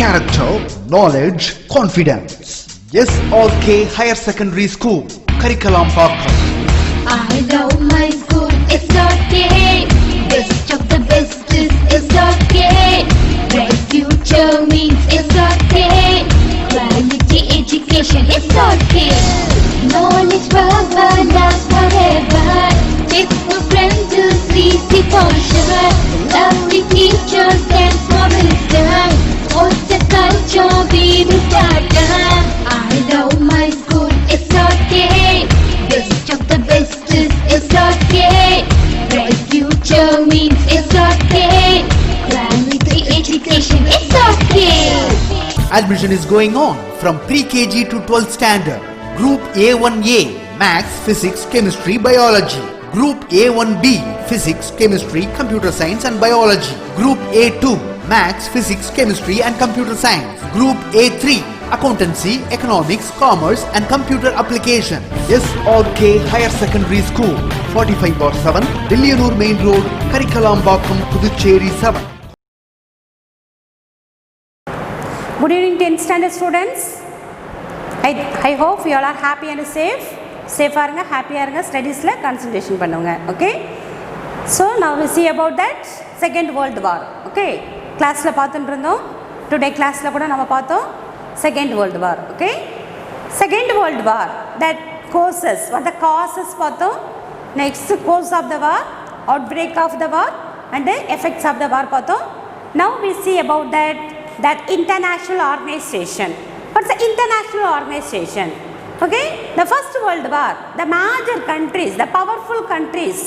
character, knowledge, confidence. SRK Higher Secondary School, Karikalambakkam. I know my school, SRK. Best of the best is SRK. Bright future means SRK. Quality education, SRK. Knowledge forever, love forever. Textbook friends to see for sure. Lovely teachers and promising. What's the culture we will start? I know my school, SRK. Best of the best is SRK. Bright future means SRK. Quality education, SRK. Admission is going on from pre-KG to 12th standard. Group A1A, Maths, Physics, Chemistry, Biology. Group A1B, Physics, Chemistry, Computer Science and Biology. Group A2, Maths, Physics, Chemistry and Computer Science. Group A3, Accountancy, Economics, Commerce and Computer Application. SRK Higher Secondary School, 45/7, Dilliyanur Main Road, Karikalambakkam, Puducherry 7. Good evening 10th standard students. I hope you all are happy and safe. Safe ஆருங்க, happy ஆருங்க, studiesல concentration பண்ணுங்க. Okay? So now we see about that Second World War. Okay? Classல பார்த்துட்டு இருந்தோம். Today classல கூட நம்ம பார்த்தோம் Second World War. Okay? Second World War, that causes, what the causes பார்த்தோம். Next cause of the war, outbreak of the war and the effects of the war பார்த்தோம். Now we see about that international organization. What's the international organization? Okay, the first world war, the major countries, the powerful countries,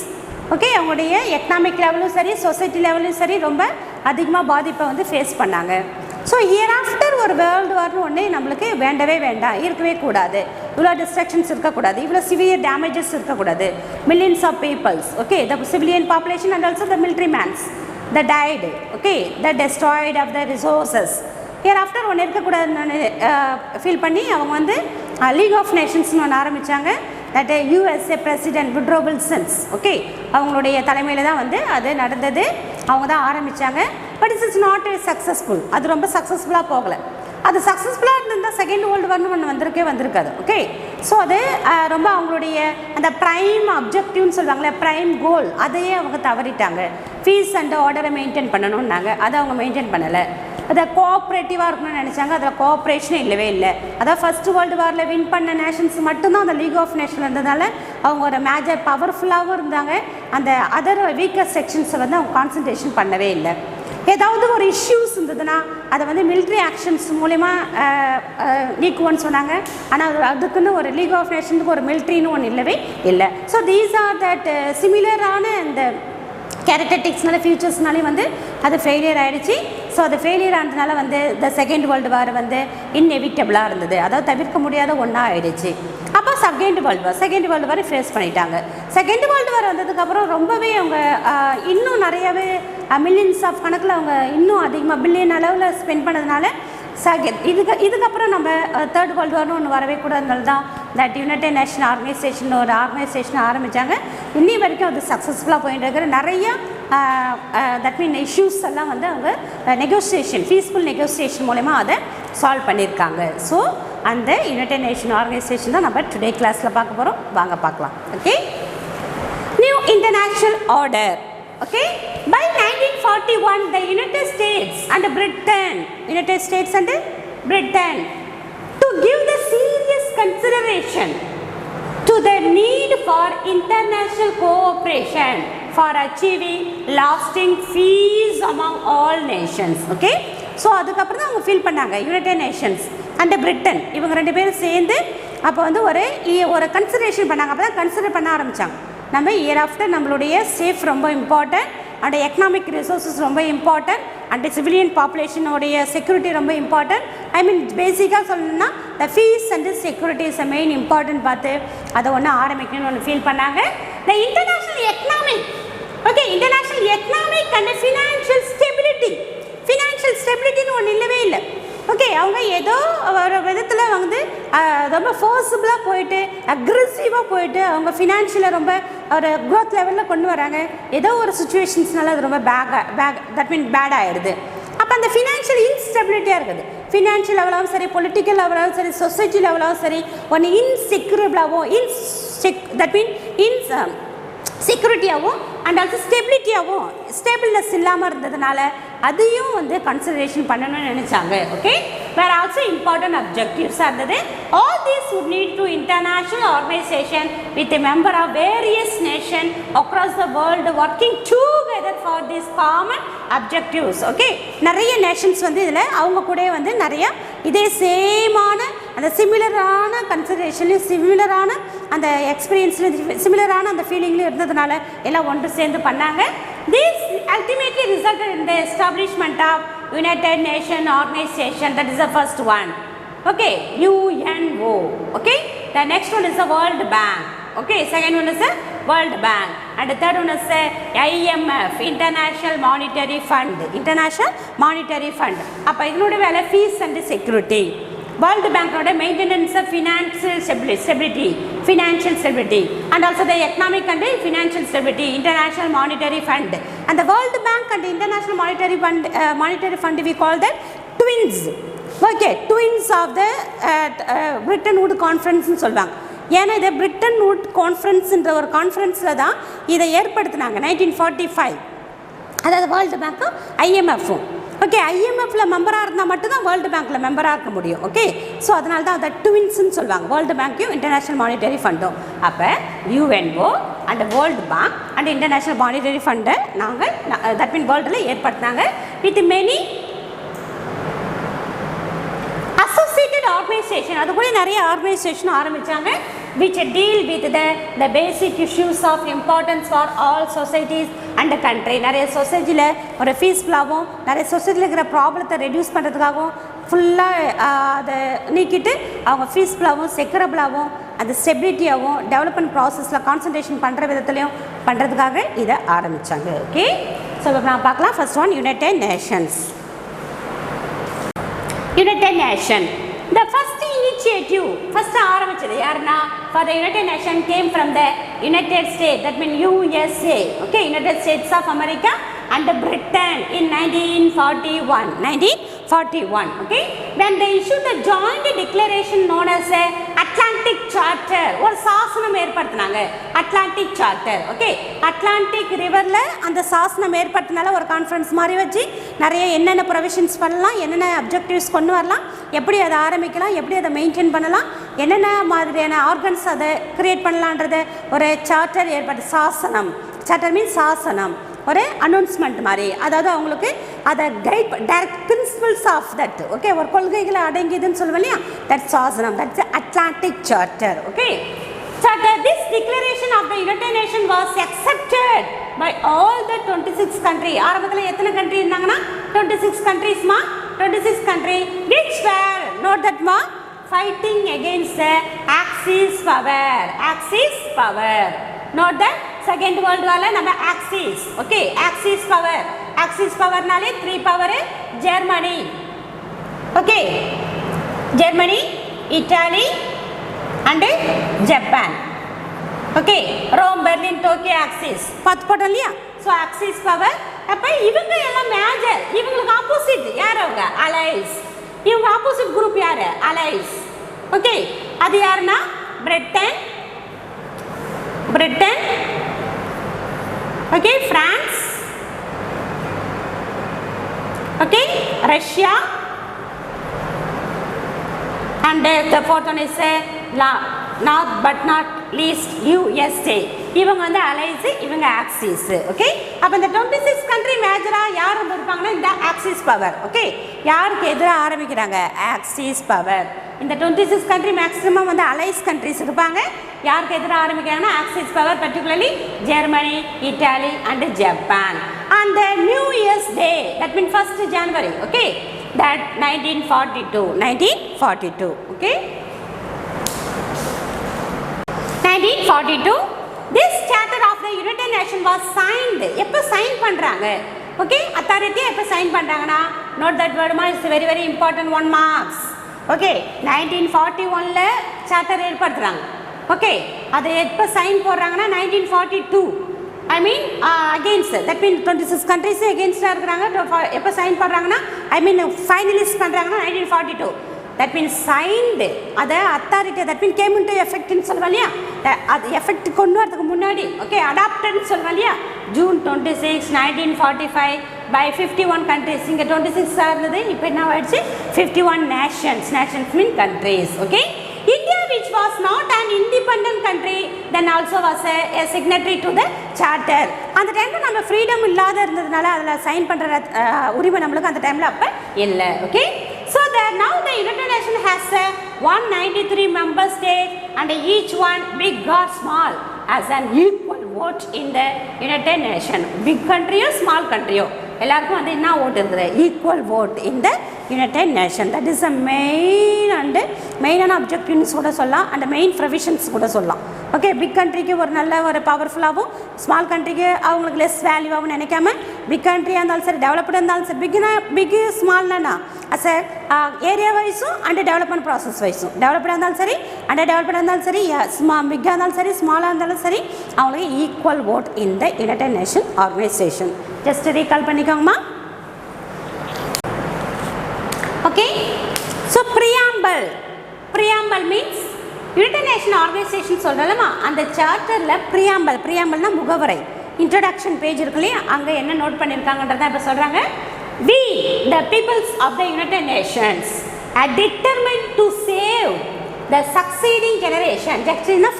okay, அவங்களுடைய economic லெவலும் சரி, society லெவலும் சரி ரொம்ப அதிகமாக பாதிப்பை வந்து face பண்ணாங்க. So year after ஒரு வேர்ல்டு வார்னு ஒன்று நம்மளுக்கு வேண்டவே வேண்டாம், இருக்கவே கூடாது, இவ்வளோ டிஸ்ட்ரக்ஷன்ஸ் இருக்கக்கூடாது, இவ்வளோ சிவியர் டேமேஜஸ் இருக்கக்கூடாது, millions of peoples, okay, the civilian population and also the military mans the died, okay, the destroyed of the resources. Year after ஒன்று இருக்கக்கூடாதுன்னு ஃபீல் பண்ணி அவங்க வந்து லீக் ஆஃப் நேஷன்ஸ்னு ஒன்று ஆரம்பித்தாங்க. That USA president Woodrow Wilson's, okay, அவங்களுடைய தலைமையில் தான் வந்து அது நடந்தது, அவங்க தான் ஆரம்பித்தாங்க. பட் இட்ஸ் நாட் சக்ஸஸ்ஃபுல், அது ரொம்ப சக்ஸஸ்ஃபுல்லாக போகலை. அது சக்ஸஸ்ஃபுல்லாக இருந்திருந்தால் செகண்ட் வேர்ல்டு வார்னு ஒன்று வந்திருக்காது. ஓகே, ஸோ அது ரொம்ப அவங்களுடைய அந்த ப்ரைம் அப்ஜெக்டிவ்னு சொல்லுவாங்களே, ப்ரைம் கோல், அதையே அவங்க தவறிட்டாங்க. ஃபீஸ் அண்ட் ஆர்டரை மெயின்டைன் பண்ணணுன்னாங்க, அதை அவங்க மெயின்டைன் பண்ணலை. அதை கோஆப்ரேட்டிவாக இருக்கணும்னு நினச்சாங்க, அதில் கோஆப்ரேஷனே இல்லவே இல்லை. அதான் ஃபர்ஸ்ட் வேர்ல்டு வாரில் வின் பண்ண நேஷன்ஸ் மட்டும்தான் அந்த லீக் ஆஃப் நேஷன் இருந்ததுனால அவங்க ஒரு மேஜர் பவர்ஃபுல்லாகவும் இருந்தாங்க. அந்த அதர் வீக்கர் செக்ஷன்ஸை வந்து அவங்க கான்சன்ட்ரேஷன் பண்ணவே இல்லை. ஏதாவது ஒரு இஷ்யூஸ் இருந்ததுன்னா அதை வந்து மிலிட்ரி ஆக்ஷன்ஸ் மூலமா நீக்குவோன்னு சொன்னாங்க. ஆனால் அதுக்குன்னு ஒரு லீக் ஆஃப் நேஷனுக்கு ஒரு மிலிட்ரின்னு ஒன்று இல்லவே இல்லை. ஸோ தீஸ் ஆர் தட் சிமிலரான இந்த கேரக்டரிஸ்டிக்ஸ்னால ஃபியூச்சர்ஸ்னாலே வந்து அது ஃபெயிலியர் ஆகிடுச்சு. ஸோ அது ஃபெயிலியர் ஆனதுனால வந்து த செகண்ட் வேர்ல்டு வார் வந்து இன்எவிட்டபிளாக இருந்தது, அதாவது தவிர்க்க முடியாத ஒன்றா ஆகிடுச்சு. அப்போ செகண்ட் வேர்ல்டு வாரை ஃபேஸ் பண்ணிட்டாங்க. செகண்ட் வேர்ல்டு வார் வந்ததுக்கப்புறம் ரொம்பவே அவங்க இன்னும் நிறையாவே மில்லியன்ஸ் ஆஃப் கணக்கில் அவங்க இன்னும் அதிகமாக பில்லியன் அளவில் ஸ்பெண்ட் பண்ணதுனால இதுக்கப்புறம் நம்ம தேர்ட் வேர்ல்டு வார்னு ஒன்று வரவே கூடாதுனால தான் தட் யுனைடெட் நேஷன் ஆர்கனைசேஷன் ஒரு ஆர்கனைசேஷன் ஆரம்பித்தாங்க. இன்னி வரைக்கும் அது சக்ஸஸ்ஃபுல்லாக போயிட்டு இருக்கிற நிறையா தட் மீன் இஷ்யூஸ் எல்லாம் வந்து அவங்க நெகோசியேஷன், பீஸ்ஃபுல் நெகோசியேஷன் மூலமா அதை சால்வ் பண்ணியிருக்காங்க. ஸோ அந்த யுனைடெட் நேஷன் ஆர்கனைசேஷன் தான் நம்ம டுடே கிளாஸில் பார்க்க போகிறோம். வாங்க பார்க்கலாம். Okay, new international order. Okay, by 1941 the United States and Britain to give the serious consideration to the need for international cooperation for achieving lasting peace among all nations. Okay, so அதுக்கப்புறம் தான் அவங்க feel பண்ணாங்க United Nations and Britain இவங்க ரெண்டு பேரும் சேர்ந்து அப்போ வந்து ஒரு கன்சிடரேஷன் பண்ணாங்க. அப்போ தான் கன்சிடர் பண்ண ஆரம்பித்தாங்க. நம்ம இயர் ஆஃப்டர் நம்மளுடைய சேஃப் ரொம்ப இம்பார்ட்டன்ட் அண்ட் எக்கனாமிக் ரிசோர்ஸஸ் ரொம்ப இம்பார்ட்டன்ட் அண்ட் சிவிலியன் பாப்புலேஷனுடைய செக்யூரிட்டி ரொம்ப இம்பார்ட்டன்ட். ஐ மீன் பேசிக்காக சொல்லணும்னா the peace and security is a main important பார்த்து அதை ஒன்று ஆரம்பிக்கணும்னு ஒன்று ஃபீல் பண்ணாங்க. The international economic, okay, international economic and financial ஸ்டெபிலிட்டின்னு ஒன்று இல்லவே இல்லை. ஓகே, அவங்க ஏதோ ஒரு விதத்தில் வந்து ரொம்ப ஃபோர்ஸபுளாக போயிட்டு அக்ரெசிவாக போயிட்டு அவங்க ஃபினான்ஷியலாக ரொம்ப ஒரு க்ரோத் லெவலில் கொண்டு வராங்க. ஏதோ ஒரு சுச்சுவேஷன்ஸ்னால அது ரொம்ப தட் மீன் பேட் ஆகிடுது. அப்போ அந்த ஃபினான்ஷியல் இன்ஸ்டெபிலிட்டியாக இருக்குது. ஃபினான்ஷியல் லெவலாகவும் சரி, பொலிட்டிக்கல் லெவலாகவும் சரி, சொசைட்டி லெவலாகவும் சரி, ஒன்று இன்செக்யூரபிளாகவும் தட் மீன் செக்யூரிட்டியாகவும் அண்ட் ஆல்சோ ஸ்டெபிலிட்டியாகவும் ஸ்டேபிள்னஸ் இல்லாமல் இருந்ததுனால அதையும் வந்து கன்சிடரேஷன் பண்ணணும்னு நினச்சாங்க. ஓகே, வேர் ஆல்சோ இம்பார்ட்டன்ட் அப்ஜெக்டிவ்ஸாக இருந்தது. All these would need to international organization with a member of various nations across the world working together for these common objectives. Okay, நிறைய Nations வந்து இதில் அவங்க கூட வந்து நிறைய இதே சேமான அந்த சிமிலரான கன்சிடரேஷன்லையும் சிமிலரான அந்த எக்ஸ்பீரியன்ஸ்லையும் சிமிலரான அந்த ஃபீலிங்லையும் இருந்ததுனால எல்லாம் ஒன்று சேர்ந்து பண்ணாங்க. This ultimately resulted in the establishment of United Nations Organization. That is the first one. Okay, UNO. Okay, the next one is the World Bank. Okay, second one is the World Bank, and the third one is the IMF, International Monetary Fund. International Monetary Fund. அப்போ இதனுடைய வேலை peace and security. World பேங்கோட maintenance of financial stability, financial stability and also the economic and financial stability, international monetary fund. அந்த world bank and international monetary fund we call that twins. Okay, twins of the Bretton Wood கான்ஃபரன்ஸ்னு சொல்லுவாங்க. ஏன்னா இதை Britain would கான்ஃபரன்ஸ்ன்ற ஒரு கான்ஃபரன்ஸில் தான் இதை ஏற்படுத்தினாங்க 1945. அதாவது world பேங்க்கும் ஐஎம்எஃப்பும். Okay, ஐஎம்எஃப்பில் மெம்பராக இருந்தால் மட்டும்தான் வேர்ல்டு பேங்க்கில் மெம்பராக இருக்க முடியும். ஓகே, ஸோ அதனால தான் அதை ட்வின்ஸ்ன்னு சொல்லுவாங்க, வேர்ல்டு பேங்க்கையும் இன்டர்நேஷ்னல் மானிட்டரி ஃபண்டும். அப்போ UNO and world bank and international monetary ஃபண்டை நாங்கள் தட் மீன் வேர்ல்டில் ஏற்படுத்தினாங்க வித் மெனி அசோசியேட்டட் ஆர்கனைசேஷன். அது கூட நிறைய ஆர்கனைசேஷன் ஆரம்பித்தாங்க which deal with the basic issues of importance for all societies and the country. நிறைய சொசைட்டியில் ஒரு ஃபீஸ்ஃபுல்லாகவும் நிறைய சொசைட்டியில் இருக்கிற ப்ராப்ளத்தை ரெடியூஸ் பண்ணுறதுக்காகவும் ஃபுல்லாக அதை நீக்கிட்டு அவங்க ஃபீஸ்ஃபுல்லாகவும் செக்யூரபிளாகவும் அந்த ஸ்டெபிலிட்டியாகவும் டெவலப்மெண்ட் ப்ராசஸில் கான்சன்ட்ரேஷன் பண்ணுற விதத்துலையும் பண்ணுறதுக்காக இதை ஆரம்பித்தாங்க. ஓகே, ஸோ இப்போ நான் பார்க்கலாம். First one United Nations. United nation the first initiative first ஆரம்பிச்சது யாருன்னா for the United Nations came from the United States, that means USA. Okay, United States of America and Britain in 1941. Okay, when they issued the joint declaration known as a Atlantic Charter. ஒரு சாசனம் ஏற்படுத்தினாங்க, Atlantic charter. Okay, Atlantic ரிவரில் அந்த சாசனம் ஏற்படுத்தினால ஒரு conference மாதிரி வச்சு நிறைய என்னென்ன provisions பண்ணலாம், என்னென்ன அப்ஜெக்டிவ்ஸ் கொண்டு வரலாம், எப்படி அதை ஆரம்பிக்கலாம், எப்படி அதை மெயின்டைன் பண்ணலாம், என்னென்ன மாதிரியான ஆர்கன்ஸ் அதை க்ரியேட் பண்ணலான்றது ஒரு சார்ட்டர் ஏற்பட்ட சாசனம். சார்ட்டர் மீன்ஸ் சாசனம், ஒரு அனௌன்ஸ்மெண்ட் மாதிரி. அதாவது அவங்களுக்கு அதை guide direct principles of that. Okay, ஒரு கொள்கைகளை அடங்கியதுன்னு சொல்லுவேன் இல்லையா, தட் சாசனம், that's Atlantic charter. Okay, charter. This declaration of the United Nations was accepted by all the 26 countries. ஆரம்பத்தில் எத்தனை country இருந்தாங்கன்னா 26 countries மா, 26 country which were note that மா fighting against the Axis power. Axis power. Note that second world war நம்ம Axis. Okay, Axis power. Axis power நாலே 3 power Germany. Okay, Germany, Italy and Japan. Okay, Rome, Berlin, Tokyo, Axis. பார்த்து போட்டோம் இல்லையா? So axis power. அப்போ இவங்க எல்லாம் major, இவங்களுக்கு opposite யார்? அவங்க அலைஸ். இவங்க ஆப்போசிட் குரூப் யார்? அலைஸ். ஓகே, அது யாருன்னா Britain, okay, France, okay, Russia, and the fourth one is not but not least USA. இவங்க வந்து அலைஸ், இவங்க ஆக்சிஸ். ஓகே, அப்போ இந்த 26 கண்ட்ரி மேஜராக யார் வந்து இருப்பாங்கன்னா இந்த ஆக்சிஸ் பவர். ஓகே, யாருக்கு எதிராக ஆரம்பிக்கிறாங்க? Axis power. இந்த 26 கண்ட்ரி மேக்ஸிமம் வந்து அலைஸ் கண்ட்ரிஸ் இருப்பாங்க. யாருக்கு எதிராக ஆரம்பிக்கிறாங்கன்னா axis power, particularly Germany, Italy and Japan. And the new years day, that mean 1st January. Okay, that 1942. Okay, 1942 this charter of the United Nations was signed. எப்போ sign பண்ணுறாங்க? Okay, அத்தாரிட்டியாக எப்போ sign பண்ணுறாங்கன்னா note that word ma is very very important, 1 marks. Okay, 1941ல் charter ஏற்படுத்துகிறாங்க. Okay, அதை எப்போ sign போடுறாங்கன்னா 1942. I mean against, that mean 26 countries அகெயின்ஸ்டாக இருக்கிறாங்க. எப்போ சைன் பண்ணுறாங்கன்னா, ஐ மீன் ஃபைனலிஸ்ட் பண்ணுறாங்கன்னா 1942. தட் மீன் சைன்டு, அதை authority, that mean came into எஃபெக்ட்னு சொல்லுவோம் இல்லையா, அது எஃபெக்ட் கொண்டு வரதுக்கு முன்னாடி ஓகே அடாப்டட்னு சொல்லுவோம் இல்லையா, ஜூன் 26, 1945 பை 51 கண்ட்ரிஸ். இங்கே 26 இருந்தது, இப்போ என்ன ஆயிடுச்சு 51 Nations. Nations mean countries. Okay, India which was not an independent country then also was a signatory to the charter. அந்த டைமில் நம்ம ஃப்ரீடம் இல்லாத இருந்ததுனால அதில் சைன் பண்ணுற உரிமை நம்மளுக்கு அந்த டைமில் அப்போ இல்லை. Okay, so now the United Nations has 193 member states and each one big or small has an equal vote in the United Nations. Big country or small country எல்லாருக்கும் வந்து என்ன ஓட்டு இருக்குது, equal vote in the United Nations. That is a main and மெயினான objectives கூட சொல்லலாம், and main provisions கூட சொல்லலாம். ஓகே, பிக் கண்ட்ரிக்கு ஒரு நல்ல ஒரு பவர்ஃபுல்லாகவும், ஸ்மால் கண்ட்ரிக்கு அவங்களுக்கு லெஸ் வேல்யூவாகவும் நினைக்காம, பிக் கண்ட்ரியாக இருந்தாலும் சரி, டெவலப்டாக இருந்தாலும் சரி, பிக்கு ஸ்மால்னா அஸ் ஏரியா வைஸும் அண்ட் டெவலப்மெண்ட் ப்ராசஸ் வைஸும், டெவலப்டாக இருந்தாலும் சரி அண்ட் டெவலப்டாக இருந்தாலும் சரி, பிக்காக இருந்தாலும் சரி, ஸ்மாலாக இருந்தாலும் சரி, அவங்களுக்கு equal vote in the United Nations organisation. Just recall பண்ணிக்கோங்கம்மா. Okay, so preamble means United Nations Organization சொல்றலமா, அந்த சார்ட்டர்ல preamble முகவரை, introduction page இருக்கு இல்லையா, அங்க என்ன நோட் பண்ணிருக்காங்கன்றத இப்ப சொல்றாங்க. We the peoples of the United Nations are determined to save the succeeding generation,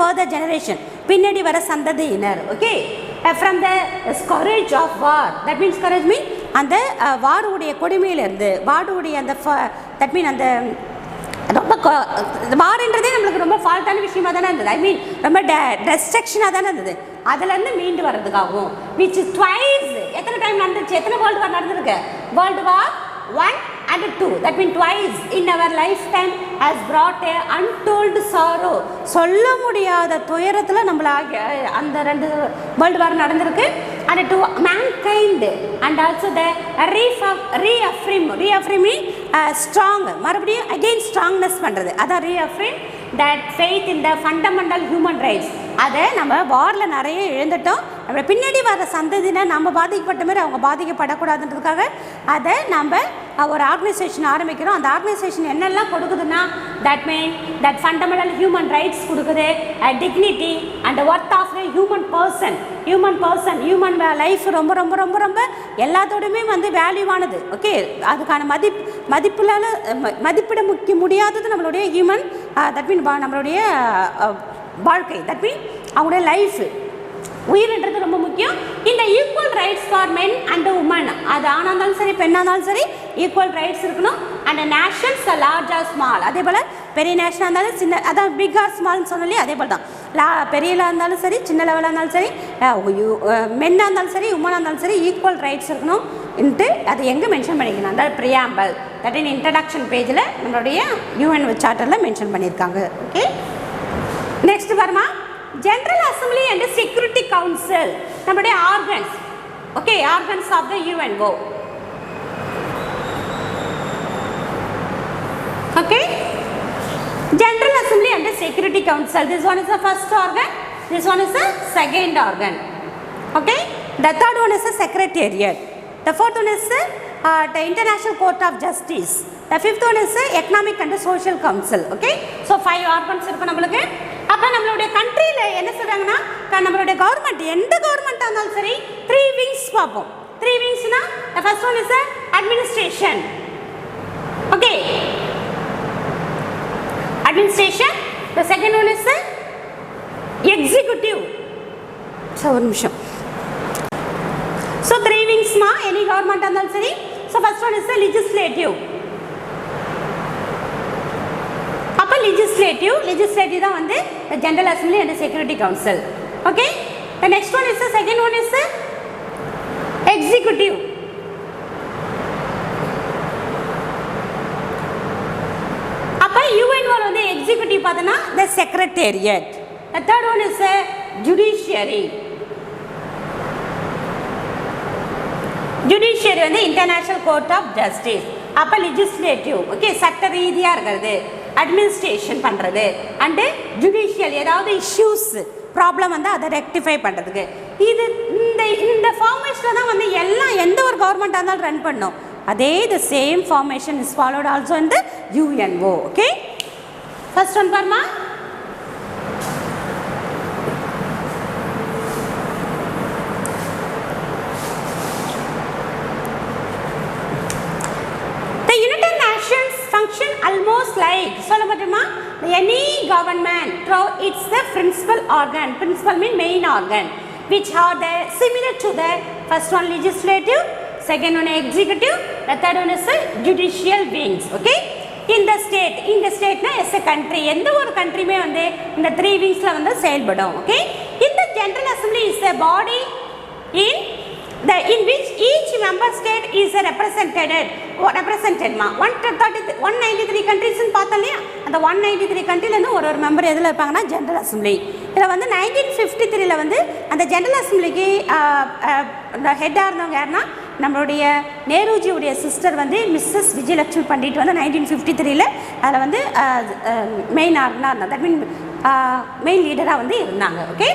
further generation, பின்னாடி வர சந்ததியினர். Okay, from the scourge of war. That means scourge mean அந்த வாருடைய கொடுமையிலிருந்து, வாருடைய அந்த தட் மீன் அந்த ரொம்ப வாருன்றதே நம்மளுக்கு ரொம்ப ஃபால்ட்டான விஷயமா தானே இருந்தது. ஐ மீன் ரொம்ப டெஸ்ட்ரக்ஷனாக தானே இருந்தது. அதுலேருந்து மீண்டு வர்றதுக்காகவும், விச் ட்வைஸ் எத்தனை டைம் நடந்துச்சு, எத்தனை வேர்ல்டு வார் நடந்திருக்கு, world war 1 and 2. That means twice in our lifetime has brought a untold sorrow. சொல்ல முடியாத துயரத்தில் நம்மள அந்த 2 வேர்ல்டு வார் நடந்திருக்கு. And to mankind and also the reaffirming strong, மறுபடியும் again strongness பண்ணுறது, அதான் reaffirm that faith in the fundamental human rights. அதை நம்ம வாரில் நிறைய இழந்துட்டோம், நம்ம பின்னாடி வர சந்ததினை நம்ம பாதிக்கப்பட்ட மாதிரி அவங்க பாதிக்கப்படக்கூடாதுன்றதுக்காக அதை நம்ம ஒரு ஆர்கனைசேஷன் ஆரம்பிக்கிறோம். அந்த ஆர்கனைசேஷன் என்னெல்லாம் கொடுக்குதுன்னா, that mean that fundamental human rights கொடுக்குது, dignity and worth of the human person, human life ரொம்ப ரொம்ப ரொம்ப ரொம்ப எல்லாத்தோடையுமே வந்து வேல்யூவானது. ஓகே, அதுக்கான மதிப்பிட முடியாதது நம்மளுடைய ஹியூமன், தட் மீன் நம்மளுடைய வாழ்க்கை, தட் மீன் அவங்களுடைய லைஃப், உயிர்ன்றது ரொம்ப முக்கியம். இந்த equal rights for men and women, அது ஆணாக இருந்தாலும் சரி பெண்ணாக இருந்தாலும் சரி ஈக்குவல் ரைட்ஸ் இருக்கணும். And nations large or small, அதே போல் பெரிய நேஷனாக இருந்தாலும் சின்ன, அதான் பிக் ஆர் ஸ்மால்னு சொன்னாலே அதே போல் தான், பெரியலாக இருந்தாலும் சரி சின்ன லெவலாக இருந்தாலும் சரி, மென்னாக இருந்தாலும் சரி உமனாக இருந்தாலும் சரி ஈக்குவல் ரைட்ஸ் இருக்கணும் இன்ட்டு அது எங்கே மென்ஷன் பண்ணிக்கணும், அந்த ப்ரியாம்பிள், தட் இன் இன்ட்ரடக்ஷன் பேஜில் நம்மளுடைய யூஎன் சார்ட்டரில் மென்ஷன் பண்ணியிருக்காங்க. ஓகே, நெக்ஸ்ட் பாருமா, general assembly and security council நம்மளுடைய organs. Okay, organs of the UNO. Okay, General Assembly and the Security Council. This one is the first organ, this one is the second organ. Okay, the third one is the Secretariat. The fourth one is the International Court of Justice. The fifth one is the Economic and the Social Council. Okay, so 5 organs இருக்கு நம்மளுக்கு. அப்போ நம்மளுடைய கண்ட்ரியில் என்ன சொல்கிறாங்கன்னா, நம்மளுடைய government எந்த கவர்மெண்ட்டாக இருந்தாலும் சரி 3 wings பார்ப்போம். 3 wingsனா the first one is the administration. Okay, administration. The second one is the executive. So ஒரு நிமிஷம். So 3 wings மா any government இருந்தாலும் சரி. So first one is the legislative. அப்போ legislative தான் வந்து the General Assembly and the Security Council. Okay, the next one is the second one is the executive. அப்போ UN வந்து executive பார்த்தனா the Secretariat. The third one is the judiciary. Judiciary வந்து International Court of Justice. அப்போ legislative. Okay, சட்ட ரீதியாக இருக்கிறது, administration பண்ணுறது, and judicial ஏதாவது இஷ்யூஸ் ப்ராப்ளம் வந்து அதை ரெக்டிஃபை பண்ணுறதுக்கு. இது இந்த ஃபார்மேஷனில் தான் வந்து எல்லாம் எந்த ஒரு கவர்மெண்ட்டாக இருந்தாலும் ரன் பண்ணும். அதே the same formation is followed also in the UNO. Okay, first one பாருமா. Function almost like சொல்ல முடியுமா, any government through its the principal organ, principal mean main organ, which are the similar to the first one legislative, second one executive, the third one is the judicial wings. Okay, in the state na as a country எந்த ஒரு countryமே வந்து இந்த 3 wingsல வந்து செயல்படும். Okay, in the general assembly is a body in which each member state is represented ma 193 countries னு பார்த்தலையா, அந்த 193 countryல இருந்து ஒரு மெம்பர் எதில் இருப்பாங்கன்னா ஜெனரல் அசம்பிளி. இதில் வந்து 1953ல வந்து அந்த ஜெனரல் அசம்பிளிக்கு ஹெட்டாக இருந்தவங்க யாருன்னா நம்மளுடைய நேருஜியுடைய சிஸ்டர் வந்து மிஸ்ஸஸ் விஜயலட்சுமி பண்டிட் வந்து 1953ல அதில் வந்து மெயின் ஆர்கனாக இருந்தாங்க, தட் மீன் மெயின் லீடராக வந்து இருந்தாங்க. Okay,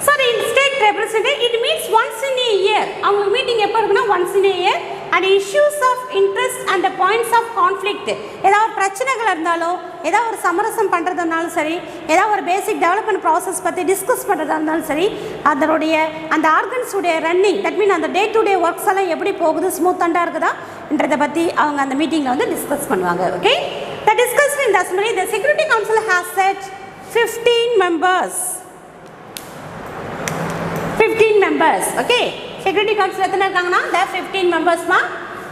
so the state representative it meets once in a year. அவங்க மீட்டிங் எப்போ இருக்குன்னா once in a year, and issues of interest and the points of conflict, ஏதாவது பிரச்சனைகள் இருந்தாலும் ஏதாவது ஒரு சமரசம் பண்ணுறதுனாலும் சரி, ஏதாவது ஒரு பேசிக் டெவலப்மெண்ட் ப்ராசஸ் பற்றி டிஸ்கஸ் பண்ணுறதா இருந்தாலும் சரி, அதனுடைய அந்த ஆர்கன்ஸுடைய ரன்னிங், தட் மீன் அந்த டே டு டே ஒர்க்ஸ் எல்லாம் எப்படி போகுது, ஸ்மூத்தண்டாக இருக்குதான்றதை பற்றி அவங்க அந்த மீட்டிங்கில் வந்து டிஸ்கஸ் பண்ணுவாங்க. Okay, the discussion in the assembly, the Security Council has set 15 members. 15 members. Okay, Security Council எத்தனை இருக்காங்கன்னா there 15 members ma,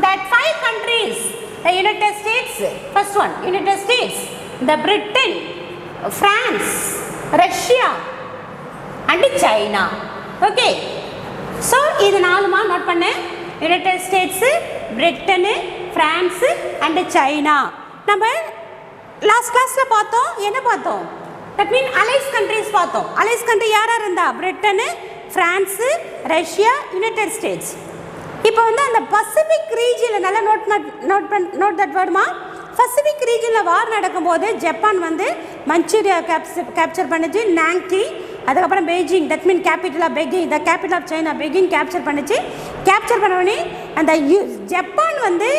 that 5 countries, the United States, first one United States, the Britain, France, Russia and China. Okay, so இது நாலுமா note பண்ணு, United States, Britain, France and China. நம்ம last கிளாஸ்ல பார்த்தோம், என்ன பார்த்தோம், that mean Alice countries பார்த்தோம். Alice country யாரா இருந்தா, Britain, France, Russia, United states. இப்போ வந்து அந்த பசிபிக் ரீஜியனில் நல்லா நோட் தட் வேர்டுமா, பசிபிக் ரீஜனில் வார் நடக்கும்போது ஜப்பான் வந்து மஞ்சூரியா கேப்சர் பண்ணிச்சு, நாங்கி, அதுக்கப்புறம் Beijing, that mean capital of Peking, the capital of China Peking capture பண்ணிச்சு. கேப்சர் பண்ணவுடனே அந்த ஜப்பான் வந்து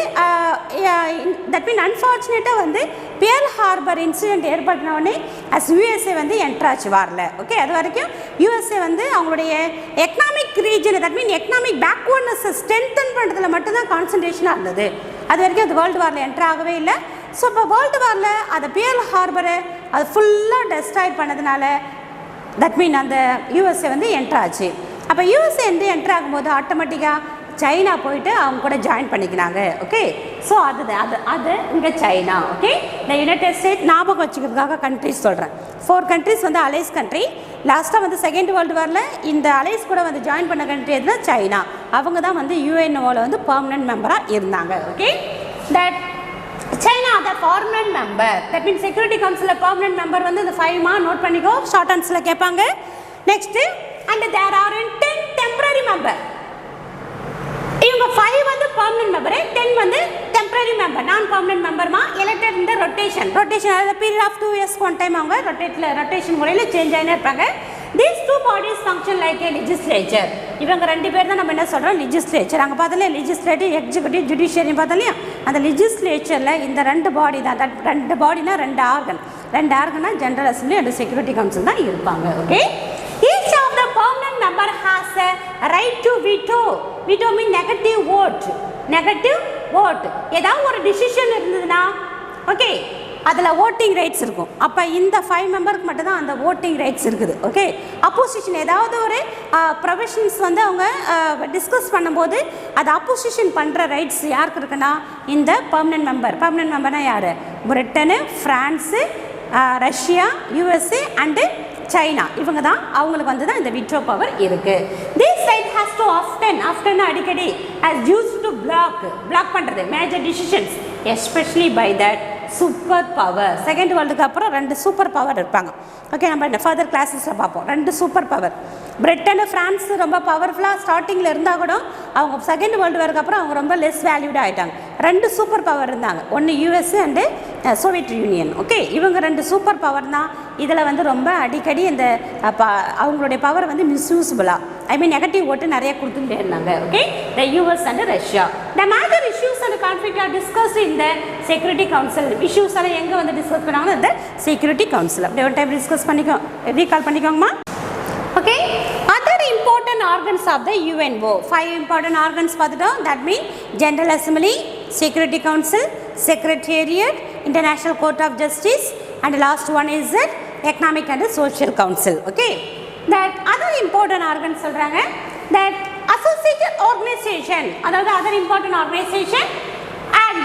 தட் மீன் அன்ஃபார்ச்சுனேட்டாக வந்து பேர்ல் ஹார்பர் இன்சிடென்ட் ஏற்படுத்தினவுடனே அஸ் யூஎஸ்ஏ வந்து என்ட்ராச்சு வாரில். ஓகே, அது வரைக்கும் யூஎஸ்ஏ வந்து அவங்களுடைய economic region, that mean economic பேக்வர்ட்னஸை ஸ்ட்ரென்தன் பண்ணுறதுல மட்டும்தான் கான்சன்ட்ரேஷனாக இருந்தது. அது வரைக்கும் அது வேர்ல்டு வாரில் என்ட்ரு ஆகவே இல்லை. ஸோ இப்போ வேர்ல்டு வாரில் அதை பேர்ல் ஹார்பரை அது ஃபுல்லாக டெஸ்ட்ராய் பண்ணதுனால தட் மீன் அந்த யூஎஸ்ஏ வந்து என்ட்ராச்சு. அப்போ யூஎஸ்ஏ வந்து என்ட்ரு ஆகும்போது ஆட்டோமேட்டிக்காக சைனா போயிட்டு அவங்க கூட ஜாயின் பண்ணிக்கிறாங்க. ஓகே, ஸோ அது இங்கே சைனா. ஓகே, இந்த யுனைடெட் ஸ்டேட் ஞாபகம் வச்சுக்கிறதுக்காக கண்ட்ரிஸ் சொல்கிறேன். 4 கண்ட்ரிஸ் வந்து அலைஸ் கண்ட்ரி. லாஸ்ட்டாக வந்து செகண்ட் வேர்ல்டு வாரில் இந்த அலைஸ் கூட வந்து ஜாயின் பண்ண கண்ட்ரி எதுனா சைனா. அவங்க தான் வந்து யுஎன்ஓவில் வந்து பெர்மனன்ட் மெம்பராக இருந்தாங்க. Okay, that China the permanent member, that means Security Council permanent member வந்து இந்த 5 மா நோட் பண்ணிக்கோ, ஷார்ட் ஆன்சர்ல கேட்பாங்க. Next, and there are 10 temporary member. இவங்க 5 வந்து permanent member, 10 வந்து temporary member, non permanent member மா elected in the rotation at the period of 2 years one time அவங்க rotation முறையில் சேஞ்ச் ஆயினே இருப்பாங்க. These two bodies function like a legislature. இவங்க ரெண்டு பேர் தான் நம்ம என்ன சொல்கிறோம், லெஜிஸ்லேச்சர். அங்கே பார்த்தாலே லெஜிஸ்லேட்டிவ், எக்ஸிக்யூட்டிவ், ஜுடிஷியரி பார்த்தலையா, அந்த லெஜிஸ்லேச்சரில் இந்த 2 பாடி தான். 2 பாடினா 2 ஆர்கன். 2 ஆர்கனா general assembly and security council தான் இருப்பாங்க. Okay, each of the permanent member has a right to veto. Veto mean negative vote. Negative vote. ஏதாவது ஒரு டிசிஷன் இருந்ததுன்னா ஓகே அதில் ஓட்டிங் ரைட்ஸ் இருக்கும். அப்போ இந்த 5 மெம்பருக்கு மட்டும்தான் அந்த ஓட்டிங் ரைட்ஸ் இருக்குது. ஓகே, அப்போசிஷன் ஏதாவது ஒரு ப்ரொவிஷன்ஸ் வந்து அவங்க டிஸ்கஸ் பண்ணும்போது அது அப்போசிஷன் பண்ணுற ரைட்ஸ் யாருக்கு இருக்குன்னா இந்த பெர்மனன்ட் மெம்பர். பெர்மனன்ட் மெம்பர்னால் யார், Britain, France, Russia, USA and China. இவங்க தான், அவங்களுக்கு வந்து தான் இந்த விட்டோ பவர் இருக்குது. This right has to often அடிக்கடி ஹேஸ் யூஸ் டு பிளாக் பண்ணுறது major decisions, especially by that super power. Second வேர்ல்டுக்கு அப்புறம் 2 சூப்பர் பவர் இருப்பாங்க. ஓகே, நம்ம இந்த ஃபர்தர் கிளாஸஸில் பார்ப்போம். 2 சூப்பர் பவர். பிரிட்டனு, ஃப்ரான்ஸ் ரொம்ப பவர்ஃபுல்லாக ஸ்டார்டிங்கில் இருந்தால் கூட அவங்க செகண்ட் வேர்ல்டு வாருக்கு அப்புறம் அவங்க ரொம்ப லெஸ் வேல்யூடாக ஆகிட்டாங்க. 2 சூப்பர் பவர் இருந்தாங்க, ஒன்று USA and Soviet union. Okay, இவங்க 2 சூப்பர் பவர் தான். இதில் வந்து ரொம்ப அடிக்கடி இந்த அவங்களுடைய பவர் வந்து மிஸ்யூஸபிளாக ஐ மீன் நெகட்டிவ் ஓட்டு நிறைய கொடுத்துட்டே இருந்தாங்க. Okay, the US and Russia. The major issues and conflict are discuss in the security council. Issues எல்லாம் எங்கே வந்து டிஸ்கஸ் பண்ணாங்கன்னா இந்த செக்யூரிட்டி கவுன்சில். அப்படி ஒரு டைம் டிஸ்கஸ் பண்ணிக்கோ, ரீகால் பண்ணிக்கோங்கம்மா. Okay, other important organs of the UNO. 5 important organs பார்த்துட்டோம். That mean general assembly, security council, secretariat, international court of justice, and last one is the economic and social council. Okay, that other important organs சொல்றாங்க, that associated organization, அதாவது other important organization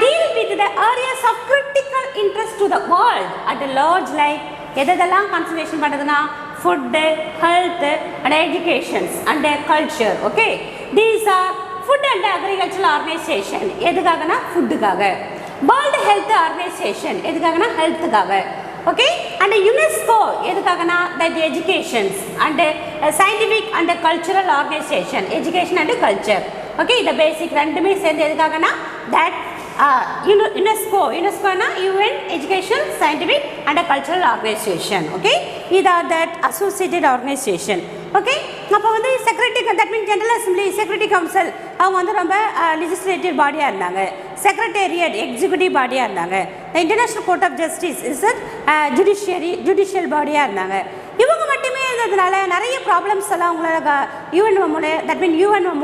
deal with the areas of critical interest to the world at large, like எதெல்லாம் conservation பண்ணுறதுன்னா food, health and education and culture. Okay, these are food and agricultural organization. எதுக்காகனா ஃபுட்டுக்காக. World health organisation எதுக்காகனா ஹெல்த்துக்காக. Okay, and UNESCO எதுக்காகனா that educations and scientific and cultural organisation, education and culture. Okay, இந்த basic ரெண்டுமே சேர்ந்து எதுக்காகனா தட் யுனெஸ்கோனா UN education scientific and cultural organisation. Okay, இது are that associated organisation. Okay, அப்போ வந்து secretary, that mean general assembly, security council அவங்க வந்து ரொம்ப லெஜிஸ்லேட்டிவ் பாடியாக இருந்தாங்க. செக்ரட்டேரியட் எக்ஸிக்யூட்டிவ் பாடியாக இருந்தாங்க. International court of justice is judicial பாடியாக இருந்தாங்க. இவங்க மட்டுமே இருந்ததுனால நிறைய ப்ராப்ளம்ஸ் எல்லாம் அவங்களால UNO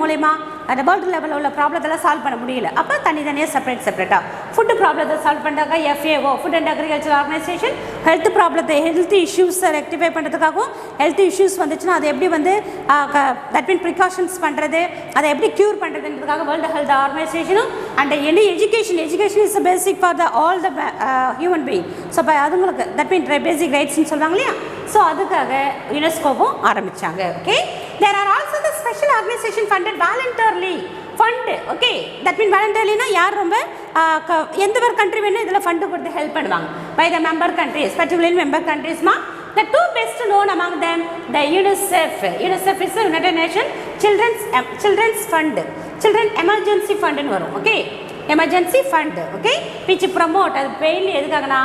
மூலயமா அந்த வேர்ல்டு லெவலில் உள்ள ப்ராப்ளத்தெல்லாம் சால்வ் பண்ண முடியல. அப்போ தனித்தனியாக செப்பரேட்டாக ஃபுட்டு ப்ராப்ளத்தை சால்வ் பண்ணுறாங்க FAO, food and agriculture organisation. Health ப்ராப்ளத்தை, ஹெல்த் இஷ்யூஸை ரெக்டிஃபை பண்ணுறதுக்காகவும், ஹெல்த் இஷ்யூஸ் வந்துச்சுன்னா அதை எப்படி வந்து தட் மீன் ப்ரிகாஷன்ஸ் பண்ணுறது, அதை எப்படி க்யூர் பண்ணுறதுன்றதுக்காக வேர்ல்டு ஹெல்த் ஆர்கனைசேஷனும். And any education is basic for the all the human being. So இப்போ அதுங்களுக்கு தட் மீன் பேசிக் ரைட்ஸ்ன்னு சொல்கிறாங்க இல்லையா, ஸோ அதுக்காக யுனெஸ்கோவும் ஆரம்பித்தாங்க. Okay, there are also the special organisation funded voluntarily fund. Okay, that mean வாலண்டர்லினா யார் ரொம்ப எந்த ஒரு கண்ட்ரி வேணும் இதில் ஃபண்டு கொடுத்து ஹெல்ப் பண்ணுவாங்க by the member countries, particularly member கண்ட்ரிஸ்மா. The two best known among them, the UNICEF. UNICEF is the United Nations Children's Fund, Children Emergency Fund ன்னு வரும். Okay, emergency fund. Okay, which promote அது mainly எதுக்காகனா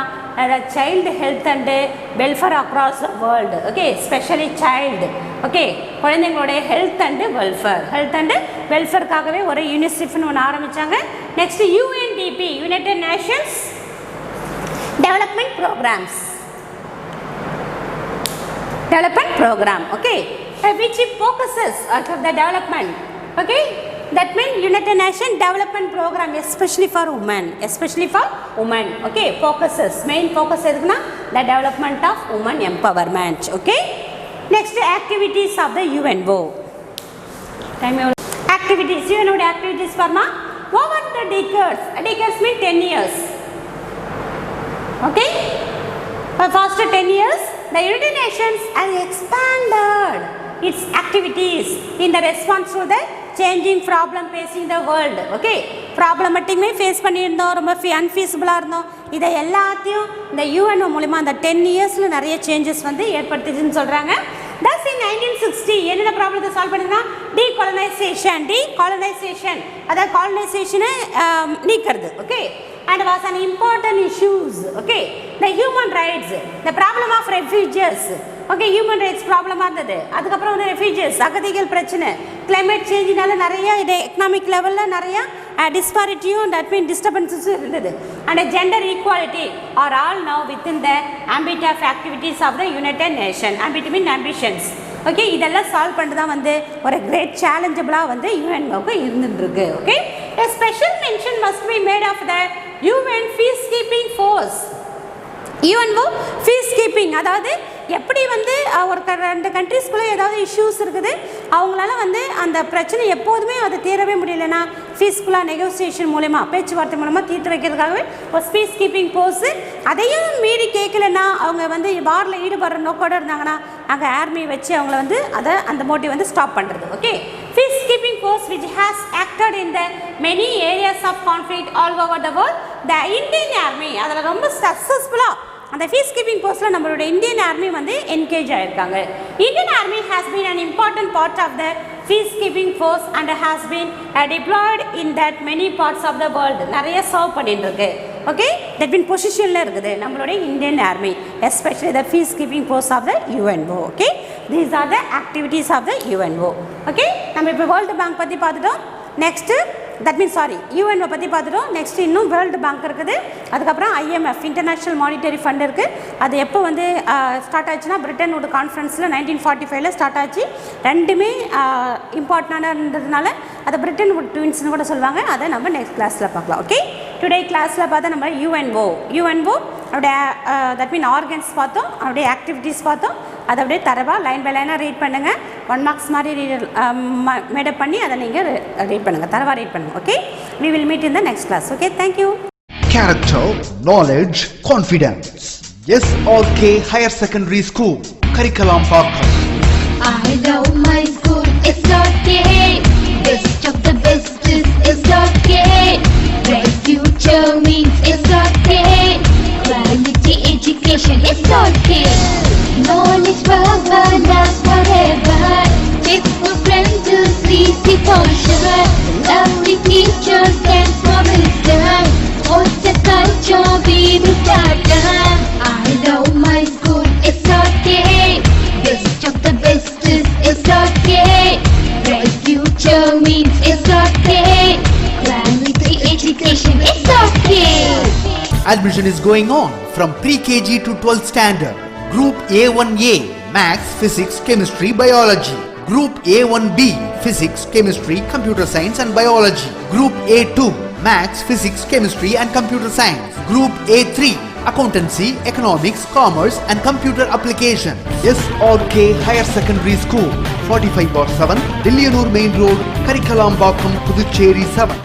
child health and welfare across the world. Okay, specially child. Okay, குழந்தைங்களுடைய health and வெல்ஃபேருக்காகவே ஒரு யூனிசெஃப்னு ஒன்று ஆரம்பித்தாங்க. Next UNDP, United Nations development programmes, development program. Okay, which focuses on the development. Okay, that means United Nations development program especially for women. Okay, focuses, main focus edukna the development of women empowerment. Okay, next activities of the UNO. Activities, UNO activities farma over the decades mean 10 years. Okay, for first 10 years the United Nations has expanded its activities in the response to the changing problem facing the world. Okay, problem மட்டுமே face பண்ணியிருந்தோம், ரொம்ப அன்ஃபீஸிபிளாக இருந்தோம். இதை எல்லாத்தையும் இந்த UNO மூலிமா அந்த 10 இயர்ஸில் நிறைய சேஞ்சஸ் வந்து ஏற்படுத்துச்சுன்னு சொல்கிறாங்க. Thus in 1960 என்னென்ன ப்ராப்ளத்தை சால்வ் பண்ணுதுன்னா டீகாலனைசேஷன், அதாவது காலனைசேஷனை நீக்கிறது. Okay, and was an important issues. Okay, the human rights, the problem of refugees. Okay, human rights problem இருந்தது. அதுக்கப்புறம் வந்து ரெஃப்யூஜிஸ், அகதிகள் பிரச்சனை, கிளைமேட் சேஞ்சினால நிறைய இது எக்கனாமிக் லெவலில் நிறைய டிஸ்பாரிட்டியும் தட் மீன் டிஸ்டர்பன்ஸஸும் இருந்தது. And gender equality are all now within the ambit of activities of the United Nation. Ambit mean ambitions. Okay, இதெல்லாம் சால்வ் பண்ணி தான் வந்து ஒரு கிரேட் சேலஞ்சபிளாக வந்து UNOக்கு இருந்துருக்கு. Okay, a special mention must be made of the UN peacekeeping force. UNO peacekeeping, அதாவது எப்படி வந்து ஒரு ரெண்டு கண்ட்ரிஸ்குள்ளே ஏதாவது இஷ்யூஸ் இருக்குது, அவங்களால வந்து அந்த பிரச்சனை எப்போதுமே அது தீரவே முடியலன்னா பீஸ்ஃபுல்லாக நெகோசியேஷன் மூலமா, பேச்சுவார்த்தை மூலமாக தீர்த்து வைக்கிறதுக்காகவே ஒரு பீஸ் கீப்பிங் ஃபோர்ஸு. அதையும் மீறி கேட்கலன்னா அவங்க வந்து வாரில் ஈடுபடுற நோக்கோடு இருந்தாங்கன்னா அங்கே ஆர்மி வச்சு அவங்கள வந்து அதை அந்த மோட்டிவ் வந்து ஸ்டாப் பண்ணுறது. Okay, peace keeping force which has acted in the many areas of conflict all over the world. The Indian army அதில் ரொம்ப சக்ஸஸ்ஃபுல்லாக அந்த பீஸ் கீப்பிங் போஸ்ட்டில் நம்மளோட இந்தியன் ஆர்மி வந்து என்கேஜ் ஆகிருக்காங்க. Indian army has been an important part of the peace keeping force and has been deployed in that many parts of the world. நிறைய serve பண்ணிட்டு இருக்கு. ஓகே, தட் மீன் பொசிஷனில் இருக்குது நம்மளுடைய Indian army, especially the peace keeping force of the UNO. Okay, these are the activities of the UNO. Okay, நம்ம இப்போ world bank பற்றி பார்த்துட்டோம். நெக்ஸ்ட்டு தட் மீன்ஸ் யூஎன்ஓ பற்றி பார்த்துட்டோம். நெக்ஸ்ட் இன்னும் வேர்ல்டு பேங்க் இருக்குது, அதுக்கப்புறம் IMF இன்டர்நேஷ்னல் மானிட்டரி ஃபண்ட் இருக்குது. அது எப்போ வந்து ஸ்டார்ட் ஆச்சுன்னா பிரிட்டனோட கான்ஃபரன்ஸில் 1945 ஸ்டார்ட் ஆச்சு. ரெண்டுமே இம்பார்ட்டண்டானதுனால அதை பிரிட்டன் ட்வின்ஸ்னு கூட சொல்லுவாங்க. அதை நம்ம நெக்ஸ்ட் கிளாஸில் பார்க்கலாம். ஓகே, டுடே கிளாஸில் பார்த்தா நம்ம யூஎன்ஓ அப்படியே தட் மீன் ஆர்கன்ஸ் பார்த்தோம், அப்படியே ஆக்டிவிட்டீஸ் பார்த்தோம். அதை அப்படியே தரவாக லைன் பை லைனாக ரீட் பண்ணுங்கள். 1 மார்க்ஸ் மாதிரி மேடப் பண்ணி அதை நீங்கள் ரீட் பண்ணுங்கள், தரவாக ரீட் பண்ணுங்கள். Okay, we will meet in the next class. Okay, thank you. Character, knowledge, confidence. SRK Higher Secondary School, Curriculum Parkam. I love my school, SRK. Best of the best is SRK. Bright future means SRK. Quality education, SRK. Knowledge power lasts forever. Faithful friends to see for sure. Lovely teachers and for wisdom. What's the culture we will start? I love my school, SRK. Best of the best is SRK. Bright future means SRK. Quality education, SRK. Admission is going on from pre-KG to 12th standard. Group A1A, Maths, Physics, Chemistry, Biology. Group A1B, Physics, Chemistry, Computer Science and Biology. Group A2, Maths, Physics, Chemistry and Computer Science. Group A3, Accountancy, Economics, Commerce and Computer Application. SRK Higher Secondary School, 45/7, Dillianur Main Road, Karikalambakkam, Puducherry 7.